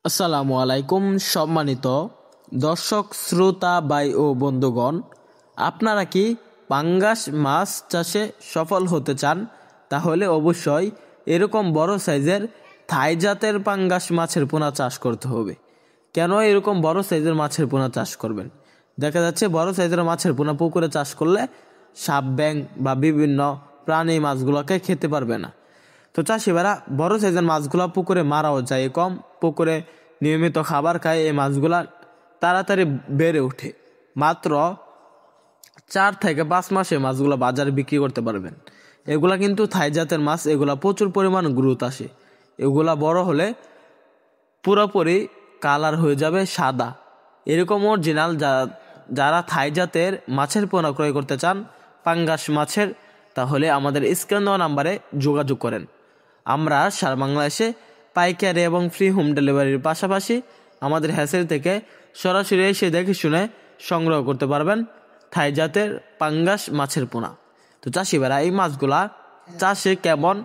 আসসালামু আলাইকুম সম্মানিত দর্শক শ্রোতা ভাই ও বন্ধুগণ, আপনারা কি পাঙ্গাস মাছ চাষে সফল হতে চান? তাহলে অবশ্যই এরকম বড় সাইজের থাই জাতের পাঙ্গাস মাছের পোনা চাষ করতে হবে। কেন এরকম বড় সাইজের মাছের পোনা চাষ করবেন? দেখা যাচ্ছে বড় সাইজের মাছের পোনা পুকুরে চাষ করলে সাপ ব্যাঙ বা বিভিন্ন প্রাণী মাছগুলোকে খেতে পারবে না। তো চাষিবারা বড় সাইজের মাছগুলা পুকুরে মারাও যায় কম, পুকুরে নিয়মিত খাবার খায় এই মাছগুলা তাড়াতাড়ি বেড়ে ওঠে। মাত্র 4 থেকে 5 মাসে মাছগুলা বাজারে বিক্রি করতে পারবেন। এগুলা কিন্তু থাই জাতের মাছ, এগুলা প্রচুর পরিমাণ গ্রোথ আসে। এগুলা বড় হলে পুরোপুরি কালার হয়ে যাবে সাদা। এরকম অরিজিনাল যারা থাই জাতের মাছের পোনা ক্রয় করতে চান পাঙ্গাস মাছের, তাহলে আমাদের স্ক্রিনে দেওয়া নাম্বারে যোগাযোগ করেন। আমরা সারা বাংলাদেশে পাইকারি এবং ফ্রি হোম ডেলিভারির পাশাপাশি আমাদের হ্যাসেল থেকে সরাসরি এসে দেখে শুনে সংগ্রহ করতে পারবেন থাই জাতের পাঙ্গাস মাছের পোনা। তো চাষিবারা এই মাছগুলা চাষে কেমন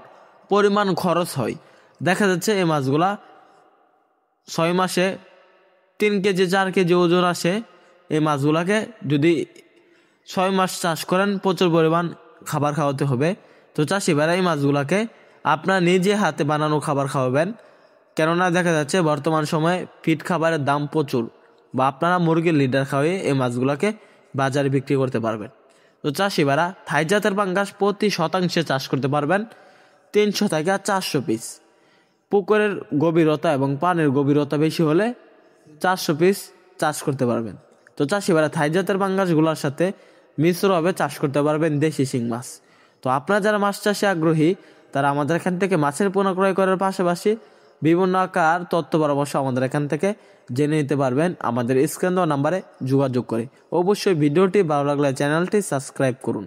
পরিমাণ খরচ হয়? দেখা যাচ্ছে এই মাছগুলা 6 মাসে 3 কেজি 4 কেজি ওজন আসে। এই মাছগুলাকে যদি 6 মাস চাষ করেন প্রচুর পরিমাণ খাবার খাওয়াতে হবে। তো চাষিবারা এই মাছগুলাকে আপনার নিজে হাতে বানানো খাবার খাওয়াবেন, কেননা দেখা যাচ্ছে বর্তমান সময়ে ফিড খাবারের দাম প্রচুর, বা আপনারা মুরগির লিডার খাওয়িয়ে এই মাছগুলোকে বাজারে বিক্রি করতে পারবেন। তো চাষিবারা থাই জাতের পাঙ্গাস প্রতি শতাংশে চাষ করতে পারবেন 300 থেকে 400 পিস। পুকুরের গভীরতা এবং পানির গভীরতা বেশি হলে 400 পিস চাষ করতে পারবেন। তো চাষিবারা থাই জাতের পাঙ্গাসগুলোর সাথে মিশ্রভাবে চাষ করতে পারবেন দেশি শিং মাছ। তো আপনারা যারা মাছ চাষে আগ্রহী তারা আমাদের এখান থেকে মাছের পোনা ক্রয় করার পাশাপাশি বিভিন্ন আকার তথ্য পরামর্শ আমাদের এখান থেকে জেনে নিতে পারবেন আমাদের স্ক্রিনে দেওয়া নাম্বারে যোগাযোগ করে। অবশ্যই ভিডিওটি ভালো লাগলে চ্যানেলটি সাবস্ক্রাইব করুন।